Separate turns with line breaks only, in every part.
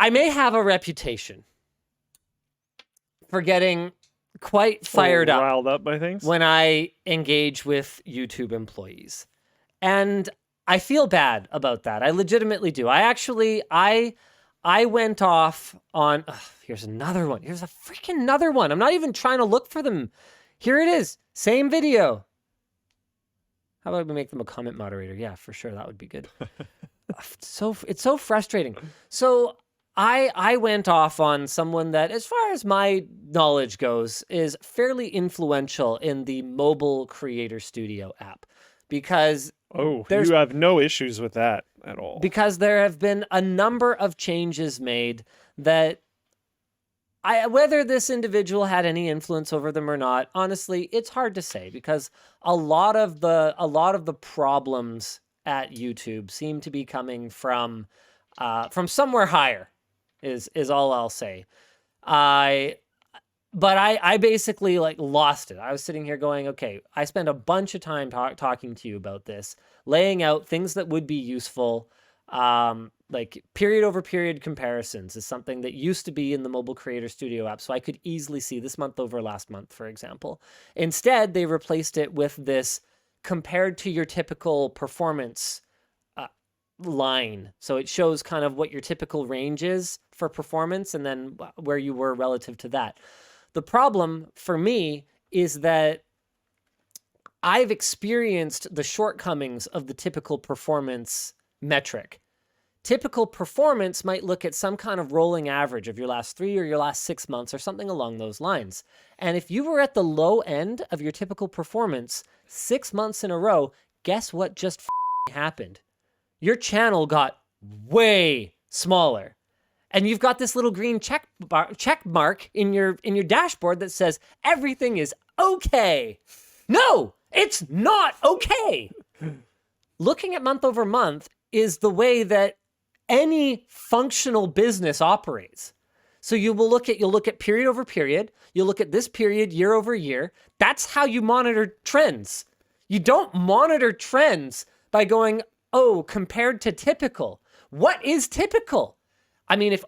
I may have a reputation for getting quite fired up,
riled up by things
when I engage with YouTube employees. And I feel bad about that. I legitimately do. I went off on, here's another one. Here's a freaking another one. I'm not even trying to look for them. Here it is. Same video. How about we make them a comment moderator? Yeah, for sure. That would be good. It's so frustrating. So I went off on someone that, as far as my knowledge goes, is fairly influential in the mobile creator studio app, because
you have no issues with that at all.
Because there have been a number of changes made that whether this individual had any influence over them or not, honestly, it's hard to say, because a lot of the problems at YouTube seem to be coming from somewhere higher, is all I'll say. I basically lost it. I was sitting here going, okay, I spent a bunch of time talking to you about this, laying out things that would be useful. Like period over period comparisons is something that used to be in the Mobile Creator Studio app. So I could easily see this month over last month, for example. Instead, they replaced it with this compared to your typical performance line. So it shows kind of what your typical range is for performance and then where you were relative to that. The problem for me is that I've experienced the shortcomings of the typical performance metric. Typical performance might look at some kind of rolling average of your last 3 or your last 6 months or something along those lines. And if you were at the low end of your typical performance 6 months in a row, guess what just happened? Your channel got way smaller. And you've got this little green check mark in your dashboard that says everything is okay. No, it's not okay. Looking at month over month is the way that any functional business operates. So you'll look at period over period. You'll look at this period year over year. That's how you monitor trends. You don't monitor trends by going, oh, compared to typical. What is typical? I mean, if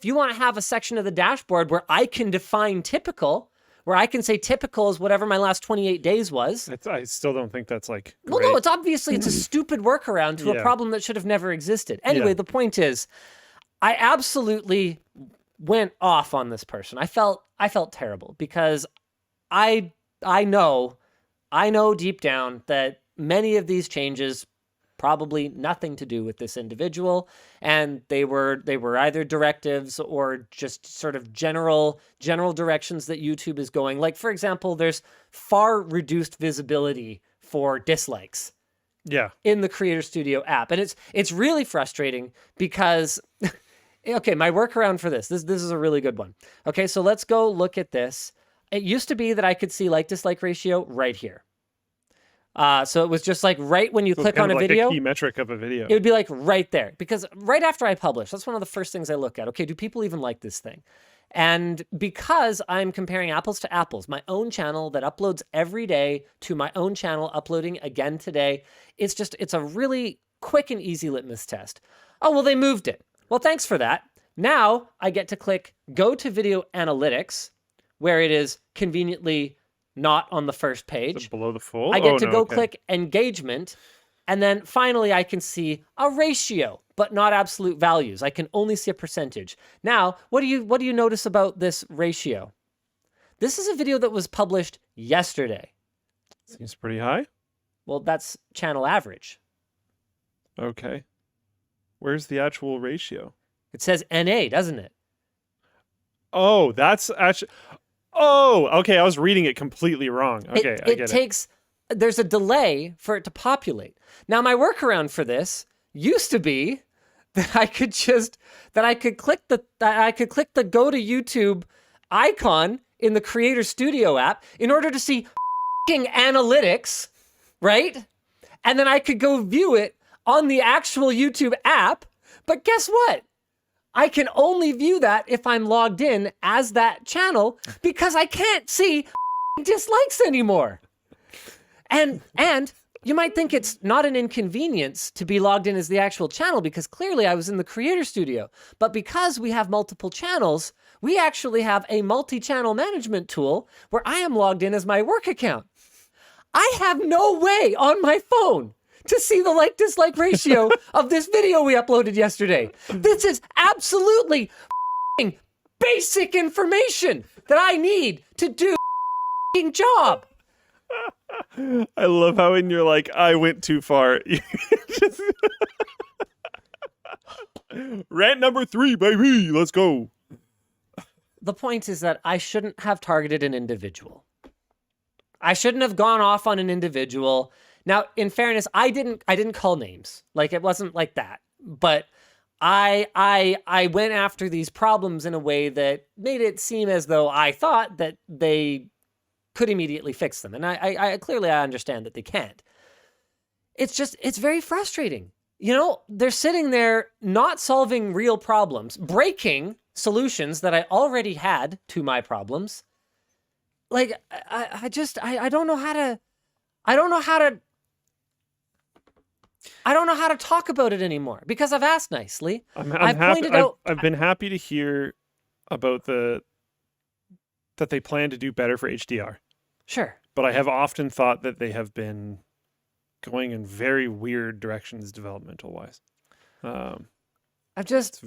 you want to have a section of the dashboard where I can define typical, where I can say typical is whatever my last 28 days was.
I still don't think that's great.
Well, no, it's a stupid workaround to a problem that should have never existed. Anyway, the point is, I absolutely went off on this person. I felt terrible because I know deep down that many of these changes probably nothing to do with this individual, and they were either directives or just sort of general directions that YouTube is going. Like, for example, there's far reduced visibility for dislikes in the Creator Studio app, and it's really frustrating because okay, my workaround for this is a really good one. Okay, so let's go look at this. It used to be that I could see like-dislike ratio right here. So it was just like right when you click on a video,
a key metric of a video.
It would be like right there, because right after I publish, that's one of the first things I look at. Okay, do people even like this thing? And because I'm comparing apples to apples, my own channel that uploads every day to my own channel uploading again today, it's a really quick and easy litmus test. Oh, well, they moved it. Well, thanks for that. Now I get to click go to video analytics, where it is conveniently not on the first page.
So below the fold?
I get to go click engagement, and then finally I can see a ratio, but not absolute values. I can only see a percentage. Now, what do you notice about this ratio? This is a video that was published yesterday.
Seems pretty high.
Well, that's channel average.
Okay. Where's the actual ratio?
It says NA, doesn't it?
Oh, that's actually... Oh, okay. I was reading it completely wrong. Okay, I get it.
There's a delay for it to populate. Now, my workaround for this used to be that I could click the go to YouTube icon in the Creator Studio app in order to see analytics, right? And then I could go view it on the actual YouTube app. But guess what? I can only view that if I'm logged in as that channel, because I can't see dislikes anymore. And you might think it's not an inconvenience to be logged in as the actual channel because clearly I was in the creator studio. But because we have multiple channels, we actually have a multi-channel management tool where I am logged in as my work account. I have no way on my phone to see the like-dislike ratio of this video we uploaded yesterday. This is absolutely basic information that I need to do a job.
I love how in you're like, I went too far. Rant number 3, baby. Let's go.
The point is that I shouldn't have targeted an individual. I shouldn't have gone off on an individual. Now, in fairness, I didn't call names. Like, it wasn't like that. But I went after these problems in a way that made it seem as though I thought that they could immediately fix them. And I clearly understand that they can't. It's very frustrating. You know, they're sitting there not solving real problems, breaking solutions that I already had to my problems. Like, I don't know how to talk about it anymore because I've asked nicely.
I've been happy to hear about that they plan to do better for HDR.
Sure.
But I have often thought that they have been going in very weird directions developmental wise.
I've just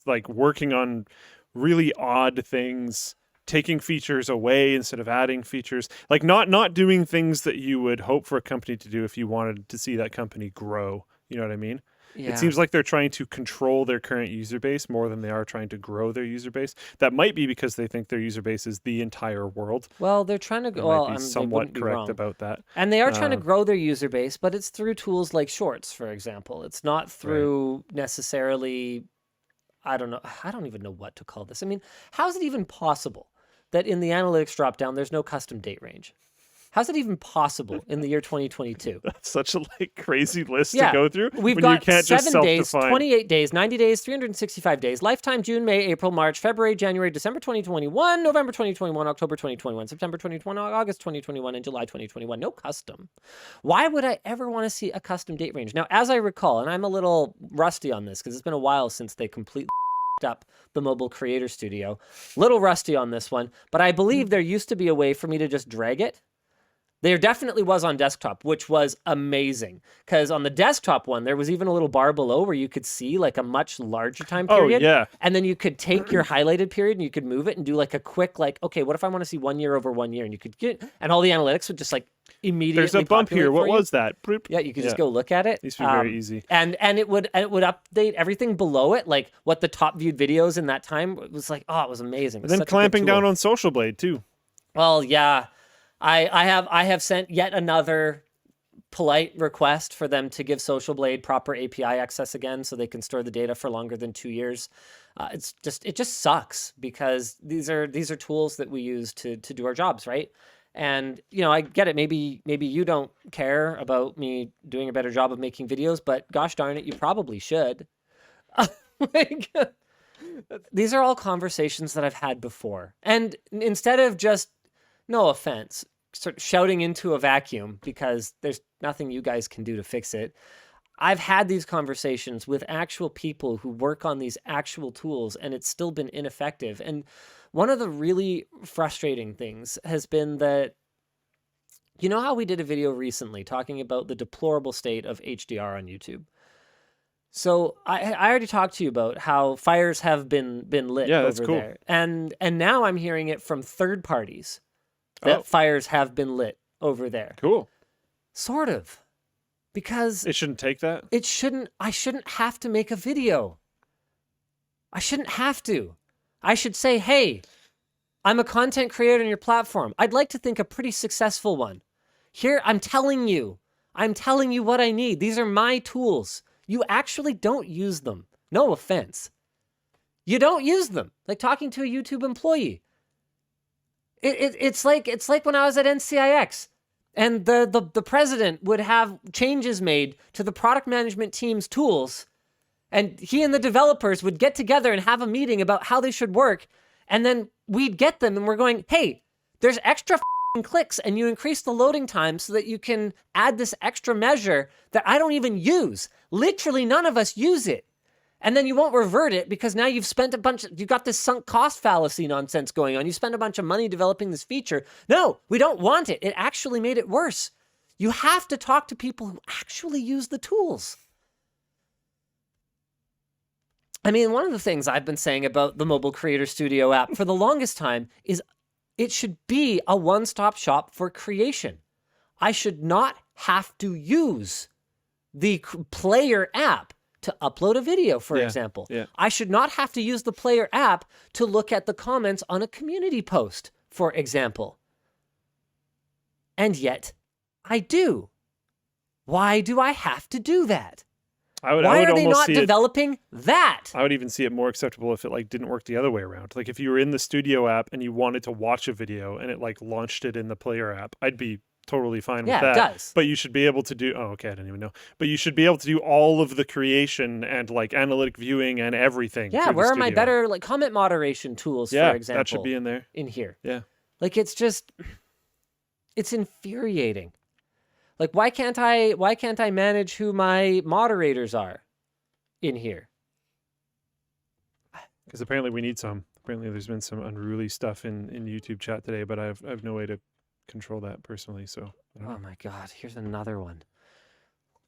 like working on really odd things, taking features away instead of adding features, like not doing things that you would hope for a company to do if you wanted to see that company grow. You know what I mean?
Yeah.
It seems like they're trying to control their current user base more than they are trying to grow their user base. That might be because they think their user base is the entire world.
Well, they're trying to go.
Might be somewhat correct about that.
And they are trying to grow their user base, but it's through tools like Shorts, for example. It's not through necessarily. I don't know. I don't even know what to call this. I mean, how is it even possible that in the analytics dropdown there's no custom date range? How's it even possible in the year 2022?
That's such a crazy list to go through.
We've
when
got
you can't
7
just
days,
self-define.
28 days, 90 days, 365 days, lifetime, June, May, April, March, February, January, December 2021, November 2021, October 2021, September 2021, August 2021, and July 2021. No custom. Why would I ever want to see a custom date range? Now, as I recall, and I'm a little rusty on this because it's been a while since they completely up the mobile creator studio. Little rusty on this one, but I believe there used to be a way for me to just drag it. There definitely was on desktop, which was amazing. Because on the desktop one, there was even a little bar below where you could see like a much larger time period.
Oh, yeah.
And then you could take your highlighted period and you could move it and do like a quick, like, okay, what if I want to see 1 year over 1 year? And you could get, and all the analytics would just like immediately
There's a bump here. What was that?
Yeah, you could just go look at it.
It used to be very easy.
And it would update everything below it, like what the top viewed videos in that time. It was like, oh, it was amazing.
And then clamping down on Social Blade too.
Well, yeah. I have sent yet another polite request for them to give Social Blade proper API access again so they can store the data for longer than 2 years. It just sucks because these are tools that we use to do our jobs, right? And you know, I get it. Maybe you don't care about me doing a better job of making videos, but gosh darn it, you probably should. Like, these are all conversations that I've had before, and instead of just, no offense, sort of shouting into a vacuum because there's nothing you guys can do to fix it, I've had these conversations with actual people who work on these actual tools, and it's still been ineffective. And one of the really frustrating things has been that, you know how we did a video recently talking about the deplorable state of HDR on YouTube? So I already talked to you about how fires have been lit over there. And now I'm hearing it from third parties that fires have been lit over there.
Cool.
Sort of. Because
it shouldn't take that.
I shouldn't have to make a video. I shouldn't have to. I should say, hey, I'm a content creator on your platform. I'd like to think a pretty successful one. Here, I'm telling you what I need. These are my tools. You actually don't use them. No offense. You don't use them. Like talking to a YouTube employee. It's like when I was at NCIX and the president would have changes made to the product management team's tools, and he and the developers would get together and have a meeting about how they should work, and then we'd get them and we're going, hey, there's extra clicks and you increase the loading time so that you can add this extra measure that I don't even use. Literally none of us use it. And then you won't revert it because now you've spent you've got this sunk cost fallacy nonsense going on. You spend a bunch of money developing this feature. No, we don't want it. It actually made it worse. You have to talk to people who actually use the tools. I mean, one of the things I've been saying about the Mobile Creator Studio app for the longest time is it should be a one-stop shop for creation. I should not have to use the Player app to upload a video, for example.
Yeah.
I should not have to use the Player app to look at the comments on a community post, for example. And yet, I do. Why do I have to do that? Why are they not developing that?
I would even see it more acceptable if it like didn't work the other way around. Like if you were in the Studio app and you wanted to watch a video and it like launched it in the Player app, I'd be totally fine with that.
Yeah, it does.
But you should be able to do, I didn't even know. But you should be able to do all of the creation and like analytic viewing and everything.
Yeah, where are my better like comment moderation tools, for example?
That should be in there.
In here.
Yeah.
Like it's infuriating. Like why can't I manage who my moderators are in here?
Because apparently we need some. Apparently there's been some unruly stuff in YouTube chat today, but I have no way to control that personally, so I don't know.
Oh my god, here's another one.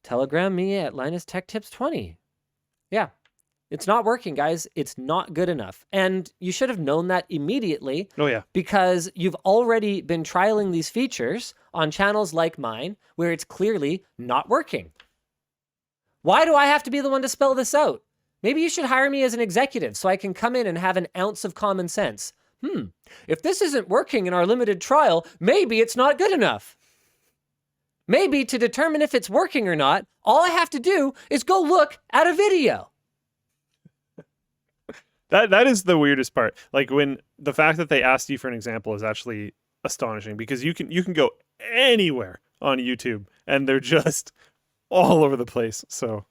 Telegram me at Linus Tech Tips 20. Yeah. It's not working, guys. It's not good enough. And you should have known that immediately.
Oh yeah.
Because you've already been trialing these features on channels like mine where it's clearly not working. Why do I have to be the one to spell this out? Maybe you should hire me as an executive so I can come in and have an ounce of common sense. If this isn't working in our limited trial, maybe it's not good enough. Maybe to determine if it's working or not, all I have to do is go look at a video.
That is the weirdest part. Like when the fact that they asked you for an example is actually astonishing because you can go anywhere on YouTube and they're just all over the place. So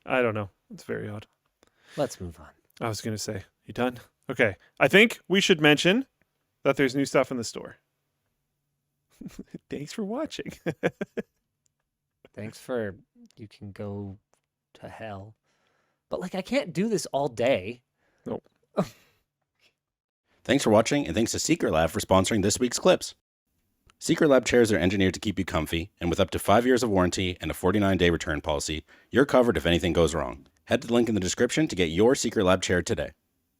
I don't know. It's very odd.
Let's move on.
I was going to say, you done? Okay. I think we should mention that there's new stuff in the store. Thanks for watching.
Thanks for, you can go to hell. But like, I can't do this all day.
Nope.
Thanks for watching, and thanks to Secret Lab for sponsoring this week's clips. Secret Lab chairs are engineered to keep you comfy, and with up to 5 years of warranty and a 49-day return policy, you're covered if anything goes wrong. Head to the link in the description to get your Secret Lab chair today.